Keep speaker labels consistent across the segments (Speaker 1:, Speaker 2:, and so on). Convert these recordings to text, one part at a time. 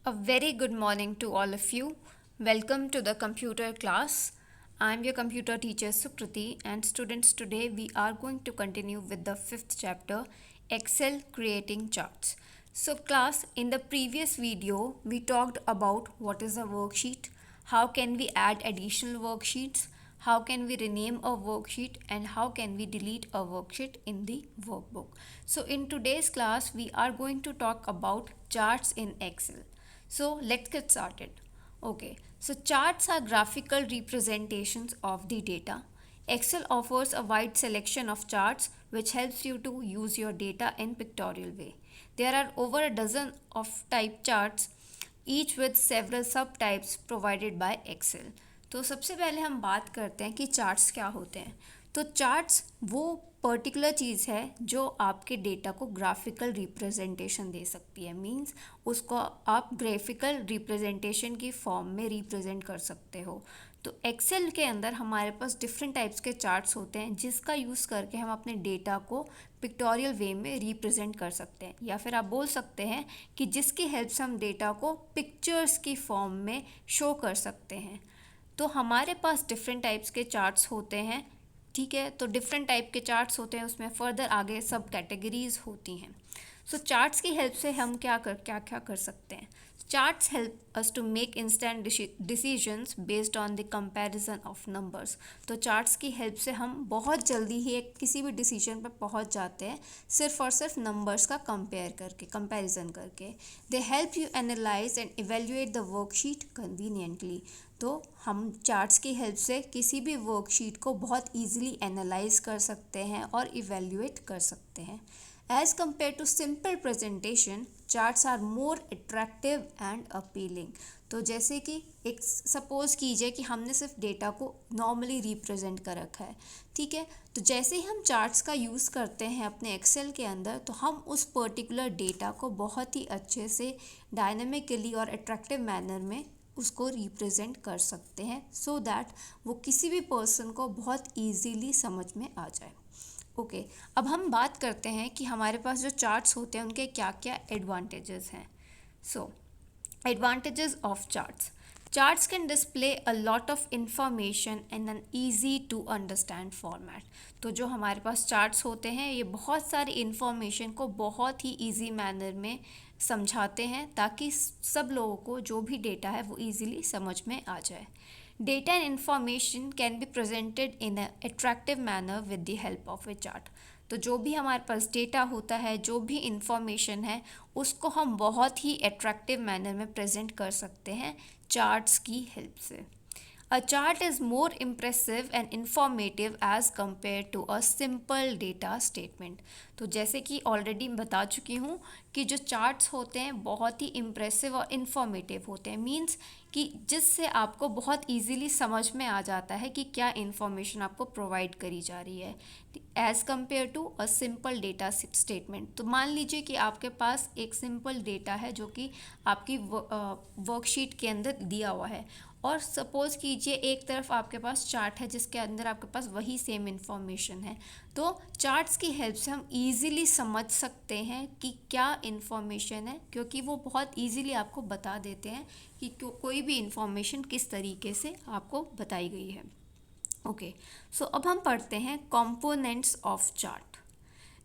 Speaker 1: A very good morning to all of you. Welcome to the computer class. I am your computer teacher Sukriti, and students, today we are going to continue with the fifth chapter, Excel creating charts. So class, in the previous video we talked about what is a worksheet, how can we add additional worksheets, how can we rename a worksheet, and how can we delete a worksheet in the workbook. So in today's class we are going to talk about charts in Excel. So let's get started. Okay, so charts are graphical representations of the data. Excel offers a wide selection of charts which helps you to use your data in pictorial way. There are over a dozen of type charts, each with several subtypes provided by Excel. तो सबसे पहले हम बात करते हैं कि charts क्या होते हैं. तो चार्ट्स वो पर्टिकुलर चीज़ है जो आपके डेटा को ग्राफिकल रिप्रेजेंटेशन दे सकती है. मींस उसको आप ग्राफिकल रिप्रेजेंटेशन की फॉर्म में रिप्रेजेंट कर सकते हो. तो एक्सेल के अंदर हमारे पास डिफरेंट टाइप्स के चार्ट्स होते हैं जिसका यूज़ करके हम अपने डेटा को पिक्टोरियल वे में रिप्रेजेंट कर सकते हैं, या फिर आप बोल सकते हैं कि जिसकी हेल्प से हम डेटा को पिक्चर्स की फॉर्म में शो कर सकते हैं. तो हमारे पास डिफरेंट टाइप्स के चार्ट्स होते हैं. ठीक है, तो डिफरेंट टाइप के चार्ट्स होते हैं, उसमें फर्दर आगे सब कैटेगरीज होती हैं. सो चार्ट्स की हेल्प से हम क्या कर सकते हैं. Charts help us to make instant decisions based on the comparison of numbers. तो चार्ट्स की हेल्प से हम बहुत जल्दी ही एक किसी भी डिसीजन पर पहुंच जाते हैं सिर्फ और सिर्फ नंबर्स का कंपैरिजन करके. They help you analyse and evaluate the worksheet conveniently. तो हम चार्ट्स की हेल्प से किसी भी वर्कशीट को बहुत ईजिली एनालाइज कर सकते हैं और इवेल्युएट कर सकते हैं. As compared to simple presentation, charts are more attractive and appealing. तो जैसे कि एक सपोज कीजिए कि हमने सिर्फ डेटा को नॉर्मली रिप्रेजेंट कर रखा है. ठीक है, तो जैसे ही हम चार्ट्स का यूज़ करते हैं अपने एक्सेल के अंदर, तो हम उस पर्टिकुलर डेटा को बहुत ही अच्छे से डायनेमिकली और अट्रैक्टिव मैनर में उसको रिप्रेजेंट कर सकते हैं, सो दैट वो किसी भी पर्सन को बहुत ईजीली समझ में आ जाए. ओके, अब हम बात करते हैं कि हमारे पास जो चार्ट्स होते हैं उनके क्या क्या एडवांटेजेस हैं. So advantages of charts. Charts can display a lot of information in an easy to understand format. तो जो हमारे पास चार्ट्स होते हैं ये बहुत सारी इंफॉर्मेशन को बहुत ही ईजी मैनर में समझाते हैं ताकि सब लोगों को जो भी डेटा है वो ईजिली समझ में आ जाए. Data and information can be presented in an attractive manner with the help of a chart. तो जो भी हमारे पास डेटा होता है, जो भी इंफॉर्मेशन है, उसको हम बहुत ही अट्रैक्टिव मैनर में प्रेजेंट कर सकते हैं चार्ट्स की हेल्प से. A chart is more impressive and informative as compared to a simple data statement. तो जैसे कि ऑलरेडी बता चुकी हूँ कि जो चार्ट्स होते हैं बहुत ही इम्प्रेसिव और इन्फॉर्मेटिव होते हैं. मींस कि जिससे आपको बहुत इजीली समझ में आ जाता है कि क्या इन्फॉर्मेशन आपको प्रोवाइड करी जा रही है as compare to a simple data statement. तो मान लीजिए कि आपके पास एक सिंपल डेटा है जो कि आपकी वर्कशीट के अंदर दिया हुआ है, और सपोज़ कीजिए एक तरफ आपके पास चार्ट है जिसके अंदर आपके पास वही सेम इन्फॉर्मेशन है. तो चार्ट्स की हेल्प से हम इजीली समझ सकते हैं कि क्या इन्फॉर्मेशन है, क्योंकि वो बहुत इजीली आपको बता देते हैं कि कोई भी इन्फॉर्मेशन किस तरीके से आपको बताई गई है. ओके, सो अब हम पढ़ते हैं components of chart.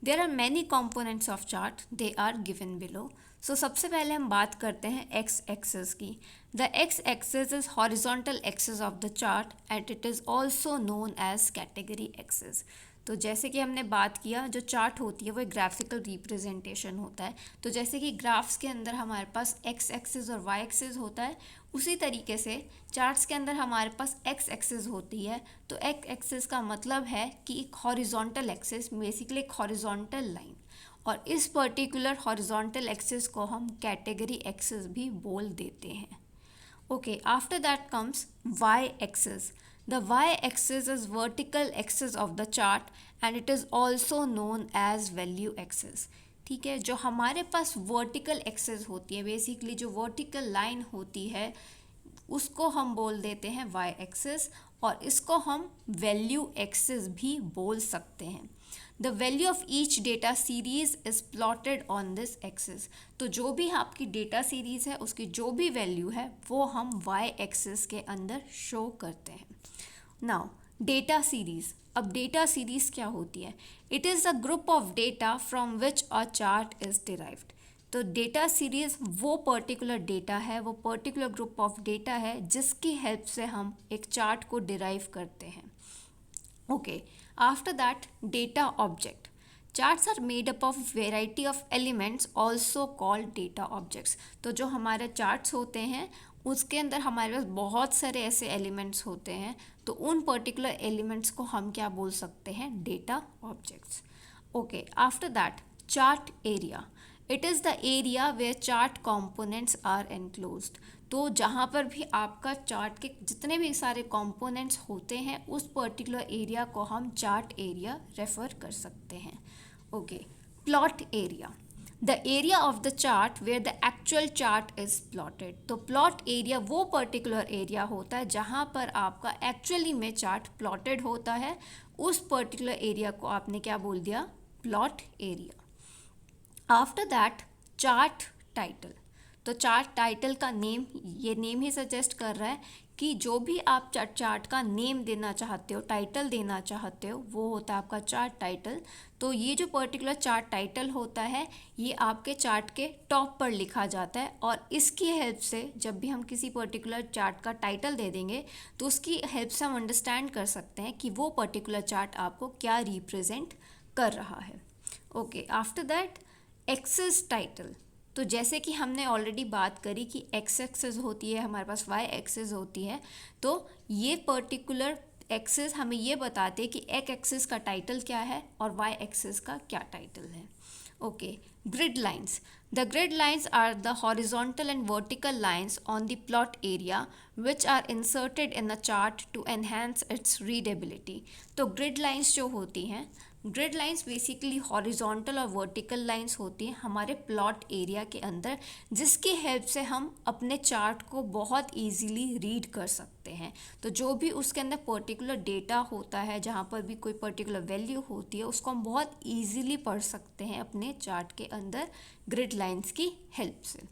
Speaker 1: There are many components of chart, they are given below. So सबसे पहले हम बात करते हैं एक्स एक्सिस की. The X axis is horizontal axis of the chart and it is also known as category axis. तो जैसे कि हमने बात किया, जो चार्ट होती है वो एक ग्राफिकल रिप्रेजेंटेशन होता है. तो जैसे कि ग्राफ्स के अंदर हमारे पास एक्स एक्सिस और वाई एक्सिस होता है, उसी तरीके से चार्ट्स के अंदर हमारे पास एक्स एक्सिस होती है. तो एक्स एक्सिस का मतलब है कि एक हॉरिजॉन्टल एक्सिस, बेसिकली एक हॉरिजॉन्टल लाइन, और इस पर्टिकुलर हॉरिजॉन्टल एक्सिस को हम कैटेगरी एक्सिस भी बोल देते हैं. Okay, after that comes y-axis. The y-axis is vertical axis of the chart and it is also known as value axis. ठीक है, जो हमारे पास वर्टिकल एक्सिस होती है, बेसिकली जो वर्टिकल लाइन होती है, उसको हम बोल देते हैं y एक्सिस, और इसको हम वैल्यू एक्सिस भी बोल सकते हैं. The value of each data series is plotted on this axis. तो जो भी आपकी डेटा सीरीज है उसकी जो भी वैल्यू है वो हम वाई एक्सिस के अंदर शो करते हैं। नाउ डेटा सीरीज, अब डेटा सीरीज क्या होती है? It is a group of data from which a chart is derived. तो डेटा सीरीज वो पर्टिकुलर डेटा है, वो पर्टिकुलर ग्रुप ऑफ डेटा है जिसकी हेल्प से हम एक चार्ट को डिराइव करते हैं। Okay, after that data object. Charts are made up of variety of elements also called data objects. तो जो हमारे चार्ट्स होते हैं उसके अंदर हमारे पास बहुत सारे ऐसे एलिमेंट्स होते हैं, तो उन पर्टिकुलर एलिमेंट्स को हम क्या बोल सकते हैं? Data objects. Okay, after that chart area. It is the area where chart components are enclosed. तो जहाँ पर भी आपका चार्ट के जितने भी सारे कंपोनेंट्स होते हैं उस पर्टिकुलर एरिया को हम चार्ट एरिया रेफर कर सकते हैं। Okay, plot area, the area of the chart where the actual chart is plotted. तो प्लॉट एरिया वो पर्टिकुलर एरिया होता है जहाँ पर आपका एक्चुअली में चार्ट प्लॉटेड होता है, उस पर्टिकुलर एरिया को आपने क्या बोल दिया? Plot area. After that chart title. तो चार्ट टाइटल का नेम, ये नेम ही सजेस्ट कर रहा है कि जो भी आप चार्ट का नेम देना चाहते हो, टाइटल देना चाहते हो, वो होता है आपका चार्ट टाइटल। तो ये जो पर्टिकुलर चार्ट टाइटल होता है ये आपके चार्ट के टॉप पर लिखा जाता है, और इसकी हेल्प से जब भी हम किसी पर्टिकुलर चार्ट का टाइटल दे देंगे तो उसकी हेल्प से हम अंडरस्टैंड कर सकते हैं कि वो पर्टिकुलर चार्ट आपको क्या रिप्रेजेंट कर रहा है। Okay, after that axis title. तो जैसे कि हमने ऑलरेडी बात करी कि एक्स एक्सिस होती है, हमारे पास वाई एक्सिस होती है, तो ये पर्टिकुलर एक्सिस हमें ये बताते हैं कि एक्स एक्सिस का टाइटल क्या है और वाई एक्सिस का क्या टाइटल है। Okay, grid lines. The grid lines are the horizontal and vertical lines on the plot area which are inserted in the chart to enhance its readability. तो grid lines जो होती हैं, grid lines basically horizontal और vertical lines होती हैं हमारे plot area के अंदर, जिसकी हेल्प से हम अपने चार्ट को बहुत इजीली रीड कर सकते हैं। तो जो भी उसके अंदर पर्टिकुलर डेटा होता है, जहाँ पर भी कोई पर्टिकुलर वैल्यू होती है, उसको हम बहुत इजीली पढ़ सकते हैं अपने चार्ट के अंदर ग्रिड लाइंस की हेल्प से।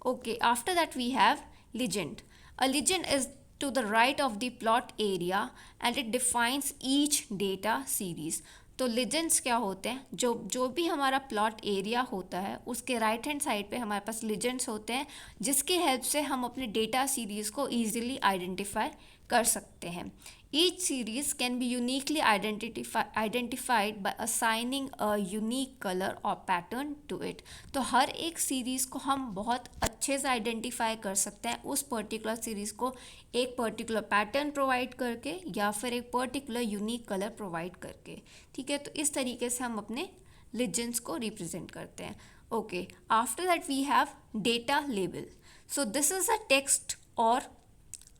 Speaker 1: Okay, after that we have legend. A legend is to the right of the plot area and it defines each data series. तो लीजेंड्स क्या होते हैं? जो भी हमारा प्लॉट एरिया होता है उसके राइट हैंड साइड पे हमारे पास लीजेंड्स होते हैं, जिसकी हेल्प से हम अपने डेटा सीरीज़ को ईजिली आइडेंटिफाई कर सकते हैं। Each series can be uniquely identified by assigning a unique colour और पैटर्न टू इट। तो हर एक सीरीज़ को हम बहुत अच्छे से आइडेंटिफाई कर सकते हैं उस पर्टिकुलर सीरीज़ को एक पर्टिकुलर पैटर्न प्रोवाइड करके या फिर एक पर्टिकुलर यूनिक कलर प्रोवाइड करके। ठीक है, तो इस तरीके से हम अपने लीजेंड्स को रिप्रेजेंट करते हैं। Okay, after that we have data label. So this is a text और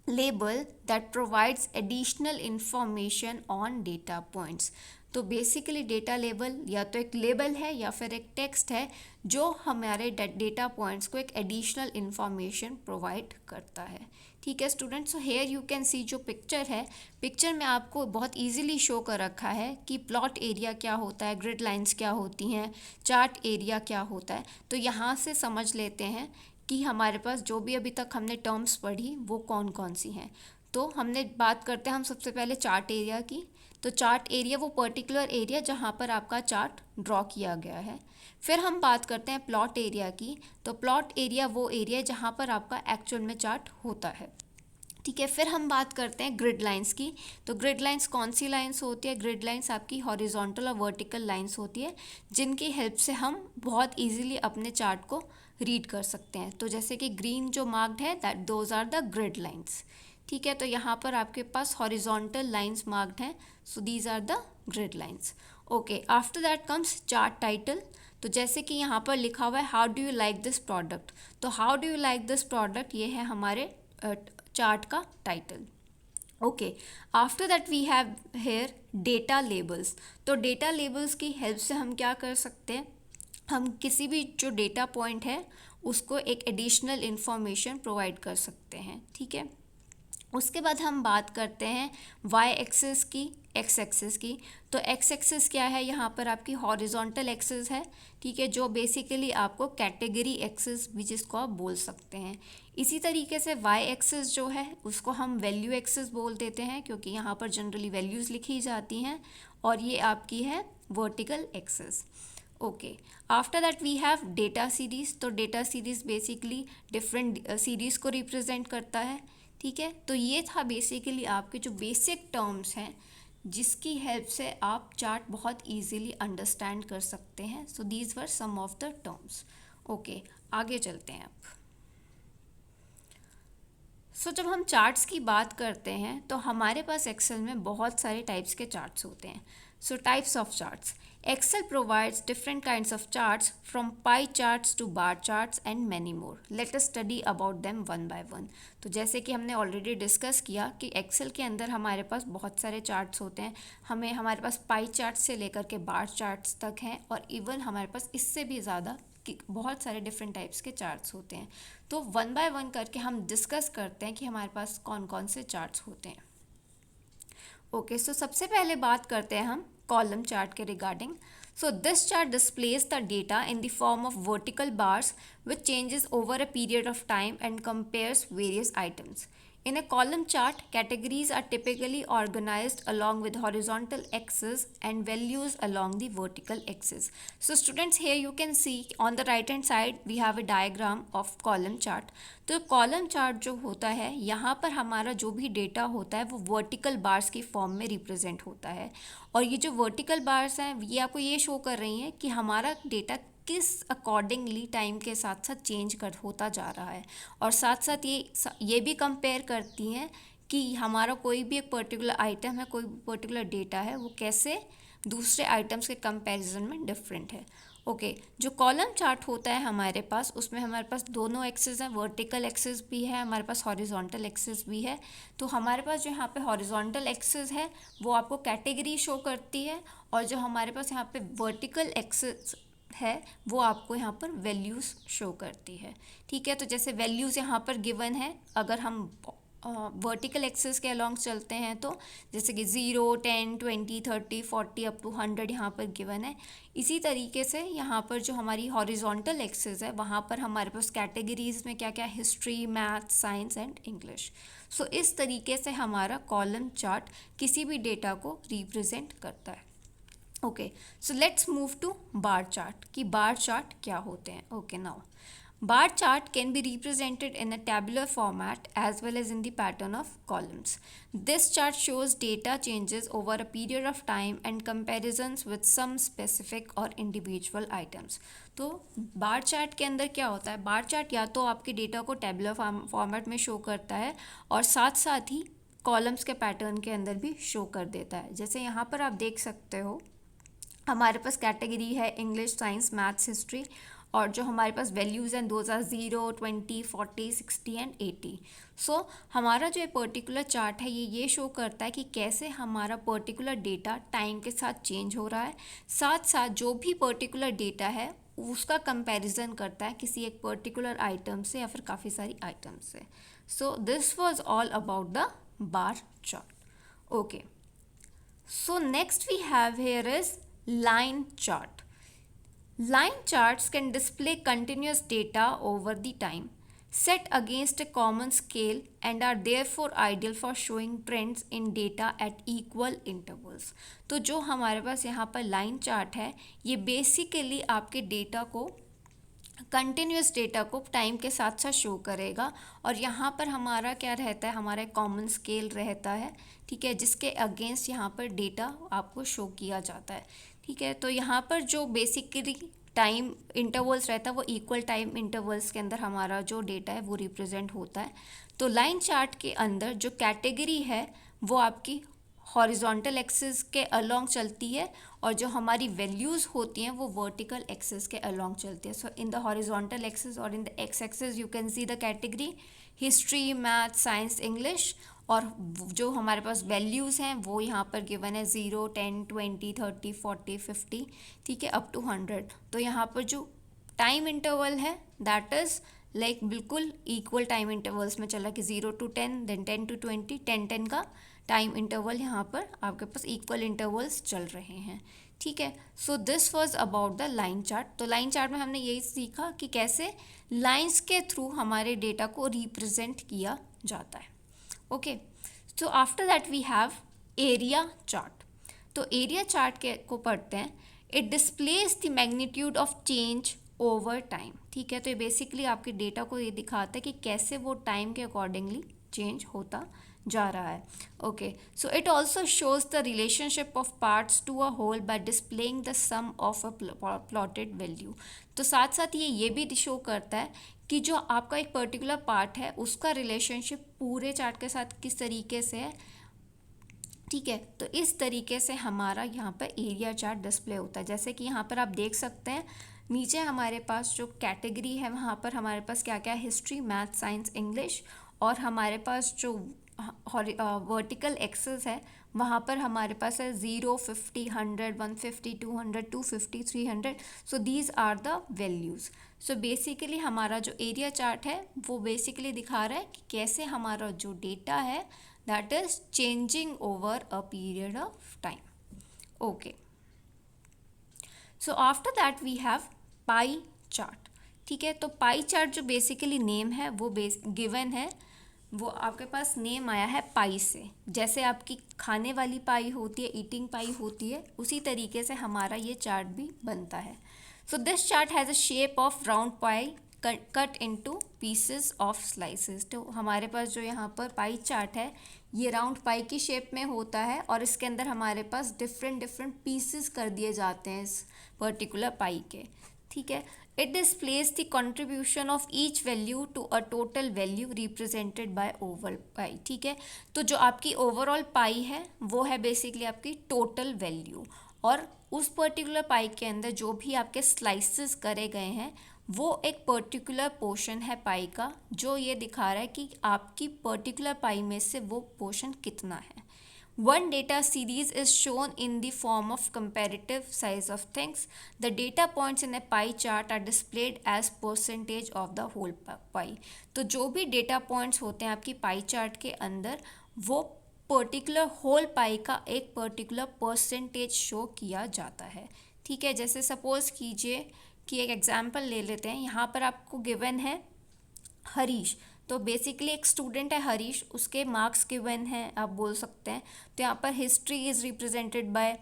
Speaker 1: label that provides additional information on data points. तो बेसिकली डेटा लेबल या तो एक लेबल है या फिर एक टेक्स्ट है जो हमारे डेटा पॉइंट्स को एक एडिशनल इंफॉर्मेशन प्रोवाइड करता है। ठीक है students, so here you can see जो पिक्चर है, पिक्चर में आपको बहुत इजीली शो कर रखा है कि प्लॉट एरिया क्या होता है, ग्रिड लाइंस क्या होती हैं, चार्ट एरिया क्या होता है। तो यहाँ से समझ लेते हैं कि हमारे पास जो भी अभी तक हमने टर्म्स पढ़ी वो कौन कौन सी हैं। तो हमने बात करते हैं हम सबसे पहले चार्ट एरिया की। तो चार्ट एरिया वो पर्टिकुलर एरिया जहाँ पर आपका चार्ट ड्रॉ किया गया है। फिर हम बात करते हैं प्लॉट एरिया की। तो प्लॉट एरिया वो एरिया जहाँ पर आपका एक्चुअल में चार्ट होता है। ठीक है, फिर हम बात करते हैं ग्रिड लाइंस की। तो ग्रिड लाइंस कौन सी लाइंस होती है? ग्रिड लाइंस आपकी हॉरिजॉन्टल और वर्टिकल लाइंस होती है, जिनकी हेल्प से हम बहुत इजीली अपने चार्ट को रीड कर सकते हैं। तो जैसे कि ग्रीन जो मार्क्ड है that those are the grid lines. ठीक है, तो यहाँ पर आपके पास हॉरिजॉन्टल लाइंस मार्क्ड हैं, so these are the grid lines. Okay, after that comes chart title. तो जैसे कि यहाँ पर लिखा हुआ है how do you like this product. तो how do you like this product ये है हमारे चार्ट का title. Okay, after that we have here data labels. तो डेटा लेबल्स की हेल्प से हम क्या कर सकते हैं? हम किसी भी जो डेटा पॉइंट है उसको एक एडिशनल इंफॉर्मेशन प्रोवाइड कर सकते हैं। ठीक है, उसके बाद हम बात करते हैं वाई एक्सिस की एक्स एक्सिस की। तो एक्स एक्सिस क्या है, यहाँ पर आपकी हॉरिजॉन्टल एक्सिस है, ठीक है, जो बेसिकली आपको कैटेगरी एक्सिस भी जिसको आप बोल सकते हैं। इसी तरीके से वाई एक्सिस जो है उसको हम वैल्यू एक्सिस बोल देते हैं, क्योंकि यहाँ पर जनरली वैल्यूज़ लिखी जाती हैं, और ये आपकी है vertical axis. Okay, after that we have data series. तो data series basically different series को रिप्रेजेंट करता है, ठीक है। तो ये था बेसिकली आपके जो बेसिक टर्म्स हैं जिसकी हेल्प से आप चार्ट बहुत इजीली अंडरस्टैंड कर सकते हैं। So these were some of the terms. Okay, आगे चलते हैं अब। सो जब हम चार्ट्स की बात करते हैं तो हमारे पास एक्सेल में बहुत सारे टाइप्स के चार्ट्स होते हैं। So types of charts, Excel provides different kinds of charts from pie charts to bar charts and many more. Let us study about them one by one. तो जैसे कि हमने ऑलरेडी डिस्कस किया कि Excel के अंदर हमारे पास बहुत सारे चार्ट्स होते हैं। हमारे पास पाई चार्ट्स से लेकर के बार चार्ट्स तक हैं, और इवन हमारे पास इससे भी ज़्यादा कि बहुत सारे डिफरेंट टाइप्स के चार्ट्स होते हैं। तो वन बाय वन करके हम डिस्कस करते हैं कि हमारे पास कौन कौन से चार्ट्स होते हैं। ओके, सो सबसे पहले बात करते हैं हम कॉलम चार्ट के regarding. So this chart displays the data in the form of vertical bars which changes over a period of time and compares various items. In a column chart, categories are typically organized along with horizontal axis and values along the vertical axis. So students, here you can see on the right hand side we have a diagram of column chart. तो column chart जो होता है यहाँ पर हमारा जो भी data होता है वो vertical bars की फॉर्म में रिप्रेजेंट होता है, और ये जो vertical bars हैं ये आपको ये शो कर रही हैं कि हमारा डेटा किस अकॉर्डिंगली टाइम के साथ साथ चेंज होता जा रहा है, और साथ साथ ये भी कंपेयर करती हैं कि हमारा कोई भी एक पर्टिकुलर आइटम है, कोई पर्टिकुलर डेटा है, वो कैसे दूसरे आइटम्स के कंपैरिजन में डिफरेंट है। ओके, जो कॉलम चार्ट होता है हमारे पास उसमें हमारे पास दोनों एक्सिस हैं, वर्टिकल एक्सिस भी है, हमारे पास हॉरिजॉन्टल एक्सिस भी है। तो हमारे पास जो यहाँ पे हॉरिजॉन्टल एक्सिस है वो आपको कैटेगरी शो करती है, और जो हमारे पास यहाँ पे वर्टिकल एक्सिस है वो आपको यहाँ पर वैल्यूज़ शो करती है, ठीक है। तो जैसे वैल्यूज़ यहाँ पर गिवन है, अगर हम वर्टिकल एक्सिस के अलॉन्ग चलते हैं तो जैसे कि 0, 10, 20, 30, 40 अप टू 100 यहाँ पर गिवन है। इसी तरीके से यहाँ पर जो हमारी हॉरिजॉन्टल एक्सिस है वहाँ पर हमारे पास कैटेगरीज में क्या क्या, history, math, science and English. So इस तरीके से हमारा कॉलम चार्ट किसी भी डेटा को रिप्रेजेंट करता है। Okay, so let's move to bar chart कि बार चार्ट क्या होते हैं। Okay, now bar chart can be represented in a tabular format as well as in the pattern of columns. This chart shows data changes over a period of time and comparisons with some specific or individual items. तो bar chart के अंदर क्या होता है, bar chart या तो आपके data को टेबुलर फॉर्मेट में शो करता है और साथ साथ ही कॉलम्स के पैटर्न के अंदर भी शो कर देता है। जैसे यहाँ पर आप देख सकते हो हमारे पास कैटेगरी है इंग्लिश, साइंस, मैथ्स, हिस्ट्री, और जो हमारे पास वैल्यूज़ हैं 2 0, 20, 40, 60 एंड 80। सो हमारा जो पर्टिकुलर चार्ट है ये शो करता है कि कैसे हमारा पर्टिकुलर डेटा टाइम के साथ चेंज हो रहा है, साथ साथ जो भी पर्टिकुलर डेटा है उसका कंपैरिजन करता है किसी एक पर्टिकुलर आइटम से या फिर काफ़ी सारी आइटम से। So this was all about the bar chart. Okay, so next we have here is line chart. Line charts can display continuous data over the time, set against a common scale, and are therefore ideal for showing trends in data at equal intervals. तो जो हमारे पास यहाँ पर line chart है ये basically आपके data को, continuous data को टाइम के साथ साथ शो करेगा, और यहाँ पर हमारा क्या रहता है, हमारा कॉमन स्केल रहता है, ठीक है, जिसके अगेंस्ट यहाँ पर डेटा आपको शो किया जाता है, ठीक है। तो यहाँ पर जो बेसिकली टाइम इंटरवल्स रहता है वो इक्वल टाइम इंटरवल्स के अंदर हमारा जो डेटा है वो रिप्रेजेंट होता है। तो लाइन चार्ट के अंदर जो कैटेगरी है वो आपकी हॉरिजॉन्टल एक्सिस के अलोंग चलती है, और जो हमारी वैल्यूज़ होती हैं वो वर्टिकल एक्सिस के अलोंग चलती है। सो इन द हॉरिजॉन्टल एक्सिस और in the X axis you can see the category history, math, science, English, और जो हमारे पास वैल्यूज़ हैं वो यहाँ पर गिवन है 0, 10, 20, 30, 40, 50, ठीक है, अप टू 100। तो यहाँ पर जो टाइम इंटरवल है दैट इज़ लाइक बिल्कुल इक्वल टाइम इंटरवल्स में चला कि 0 to 10, देन 10 to 20, 10 का टाइम इंटरवल यहाँ पर आपके पास इक्वल इंटरवल्स चल रहे हैं, ठीक है। सो this was about the line chart. तो लाइन चार्ट में हमने यही सीखा कि कैसे लाइंस के थ्रू हमारे डेटा को रिप्रेजेंट किया जाता है, okay. So after that we have area chart. तो एरिया चार्ट के को पढ़ते हैं। It displays the magnitude of change over time, ठीक है। तो ये बेसिकली आपके डेटा को ये दिखाता है कि कैसे वो टाइम के अकॉर्डिंगली चेंज होता जा रहा है, okay. So it also shows the relationship of parts to a whole by displaying the sum of a plotted value. तो साथ साथ ये भी शो करता है कि जो आपका एक पर्टिकुलर पार्ट है उसका रिलेशनशिप पूरे चार्ट के साथ किस तरीके से है, ठीक है। तो इस तरीके से हमारा यहाँ पर एरिया चार्ट डिस्प्ले होता है। जैसे कि यहाँ पर आप देख सकते हैं नीचे हमारे पास जो कैटेगरी है वहाँ पर हमारे पास क्या क्या है, हिस्ट्री, मैथ, साइंस, इंग्लिश, और हमारे पास जो वर्टिकल एक्सेस है वहाँ पर हमारे पास है 0, 50, 100, 150, 200, 250, 300। So these are the values. So basically हमारा जो एरिया चार्ट है वो बेसिकली दिखा रहा है कि कैसे हमारा जो डेटा है that is changing over a period of time, okay. So after that we have pie chart, ठीक है। तो पाई चार्ट जो बेसिकली नेम है वो गिवन है, वो आपके पास नेम आया है पाई से। जैसे आपकी खाने वाली पाई होती है, ईटिंग पाई होती है, उसी तरीके से हमारा ये चार्ट भी बनता है। So this chart has a shape of round pi cut into pieces of slices. तो हमारे पास जो यहाँ पर पाई चार्ट है ये राउंड पाई की शेप में होता है और इसके अंदर हमारे पास डिफरेंट डिफरेंट पीसेस कर दिए जाते हैं इस पर्टिकुलर पाई के, ठीक है। It displays the contribution of each value to a total value represented by overall pie, ठीक है। तो जो आपकी ओवरऑल पाई है वो है बेसिकली आपकी टोटल वैल्यू, और उस पर्टिकुलर पाई के अंदर जो भी आपके स्लाइसेस करे गए हैं वो एक पर्टिकुलर पोर्शन है पाई का, जो ये दिखा रहा है कि आपकी पर्टिकुलर पाई में से वो पोर्शन कितना है। One data series is shown in the form of comparative size of things. The data points in a pie chart are displayed as percentage of the whole pie. तो जो भी data points होते हैं आपकी pie chart के अंदर वो particular whole पाई का एक पर्टिकुलर परसेंटेज शो किया जाता है, ठीक है। जैसे सपोज कीजिए कि एक एग्जाम्पल ले लेते हैं। यहाँ पर आपको गिवन है हरीश। तो बेसिकली एक स्टूडेंट है हरीश, उसके मार्क्स गिवन हैं आप बोल सकते हैं। तो यहाँ पर history is represented by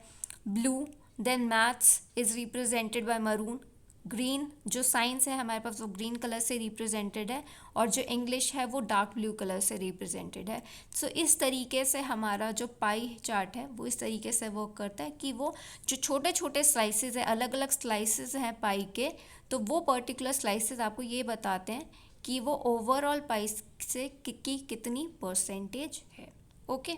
Speaker 1: blue, then maths is represented by maroon, green जो साइंस है हमारे पास वो ग्रीन कलर से रिप्रेजेंटेड है, और जो इंग्लिश है वो डार्क ब्लू कलर से रिप्रेजेंटेड है। सो इस तरीके से हमारा जो पाई चार्ट है वो इस तरीके से वर्क करता है कि वो जो छोटे छोटे स्लाइसेस है, अलग अलग स्लाइसेस हैं पाई के, तो वो पर्टिकुलर स्लाइसेस आपको ये बताते हैं कि वो ओवरऑल पाई से की कितनी परसेंटेज है, okay.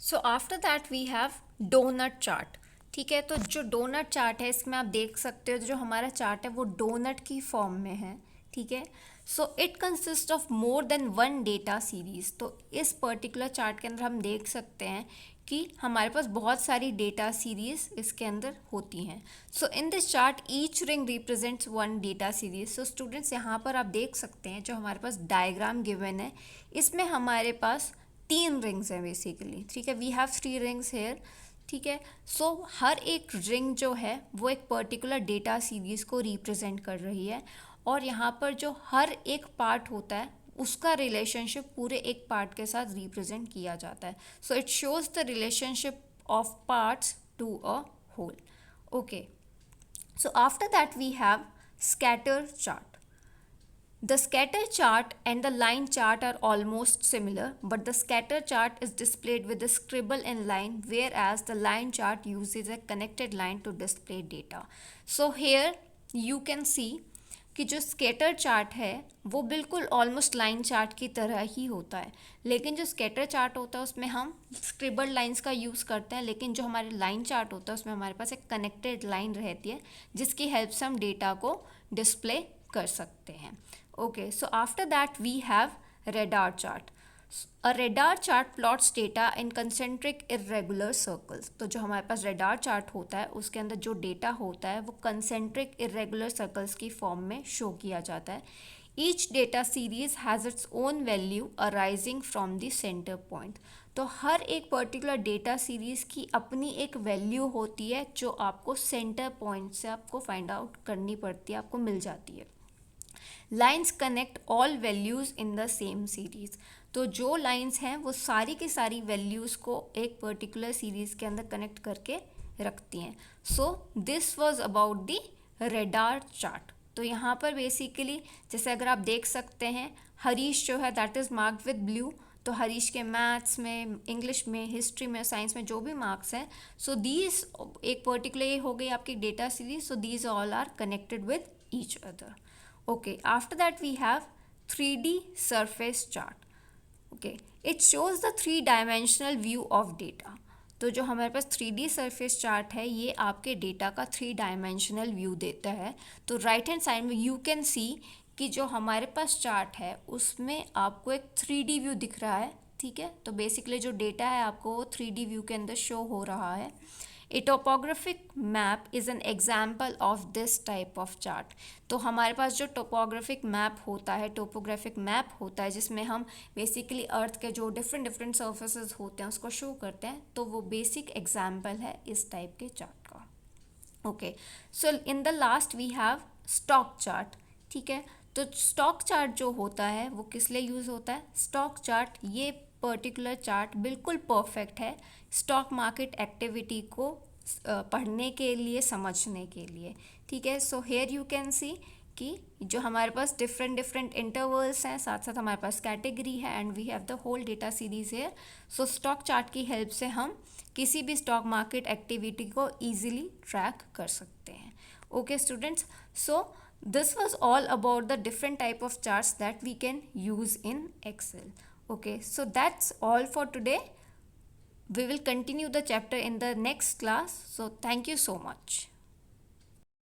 Speaker 1: So after that we have doughnut chart, ठीक है। तो जो डोनट चार्ट है इसमें आप देख सकते हो जो हमारा चार्ट है वो डोनट की फॉर्म में है, ठीक है। So it consist of more than one data series. तो इस पर्टिकुलर चार्ट के अंदर हम देख सकते हैं कि हमारे पास बहुत सारी डेटा सीरीज इसके अंदर होती हैं। So in this chart each ring represents one data series. So students यहाँ पर आप देख सकते हैं जो हमारे पास डायग्राम गिवन है इसमें हमारे पास 3 रिंग्स हैं बेसिकली, ठीक है। वी हैव 3 रिंग्स हेयर, ठीक है। सो हर एक रिंग जो है वो एक पर्टिकुलर डेटा सीरीज को रिप्रेजेंट कर रही है, और यहाँ पर जो हर एक पार्ट होता है उसका रिलेशनशिप पूरे एक पार्ट के साथ रिप्रेजेंट किया जाता है। So it shows the relationship of parts to a whole, okay. So after that we have scatter chart. The scatter chart and the line chart are almost similar, but the scatter chart is displayed with a scribble in line, whereas the line chart uses a connected line to display data. So here you can see कि जो skater chart है वो बिल्कुल almost line chart की तरह ही होता है, लेकिन जो स्केटर चार्ट होता है उसमें हम स्क्रिबल लाइंस का यूज़ करते हैं, लेकिन जो हमारे लाइन चार्ट होता है उसमें हमारे पास एक कनेक्टेड लाइन रहती है जिसकी हेल्प से हम डेटा को डिस्प्ले कर सकते हैं, okay. So after that we have radar chart. A radar chart plots data in concentric irregular circles. तो जो हमारे पास radar chart होता है उसके अंदर जो डेटा होता है वो concentric irregular circles की फॉर्म में शो किया जाता है। Each data series has its own value arising from the centre point. तो हर एक पर्टिकुलर डेटा सीरीज़ की अपनी एक वैल्यू होती है जो आपको सेंटर पॉइंट से आपको फाइंड आउट करनी पड़ती है, आपको मिल जाती है। Lines connect all values in the same series. तो जो लाइन्स हैं वो सारी की सारी वैल्यूज़ को एक पर्टिकुलर सीरीज़ के अंदर कनेक्ट करके रखती हैं। So this was about the radar chart. तो यहाँ पर बेसिकली जैसे अगर आप देख सकते हैं, हरीश जो है that is marked with blue. तो हरीश के मैथ्स में, इंग्लिश में, हिस्ट्री में, साइंस में जो भी मार्क्स हैं, सो दीज एक पर्टिकुलर ये हो गई आपकी data series. So these all are connected with each other. Okay, after that we have 3D surface chart. Okay, it shows the three-dimensional view of data. तो जो हमारे पास 3D surface chart है, ये आपके डेटा का 3 dimensional व्यू देता है। तो राइट हैंड साइड में यू कैन सी कि जो हमारे पास चार्ट है उसमें आपको एक 3D व्यू दिख रहा है। ठीक है, तो बेसिकली जो डेटा है आपको वो 3D व्यू के अंदर शो हो रहा है। A topographic map is an example of this type of chart. तो हमारे पास जो टोपोग्राफिक मैप होता है, टोपोग्राफिक मैप होता है जिसमें हम बेसिकली अर्थ के जो डिफरेंट डिफरेंट सर्फेसेस होते हैं उसको शो करते हैं, तो वो बेसिक एग्जाम्पल है इस टाइप के चार्ट का। Okay, so in the last we have stock chart. ठीक है, तो स्टॉक चार्ट जो होता है वो किस लिए यूज़ होता है? स्टॉक चार्ट, ये पर्टिकुलर चार्ट बिल्कुल परफेक्ट है स्टॉक मार्केट एक्टिविटी को पढ़ने के लिए, समझने के लिए। ठीक है, so here you can see कि जो हमारे पास डिफरेंट डिफरेंट इंटरवल्स हैं, साथ साथ हमारे पास कैटेगरी है and we have the whole data series here. So stock chart की हेल्प से हम किसी भी स्टॉक मार्केट एक्टिविटी को ईजिली ट्रैक कर सकते हैं। Okay students, so this was all about the different type of charts that we can use in Excel. Okay, so that's all for today. We will continue the chapter in the next class. So thank you so much.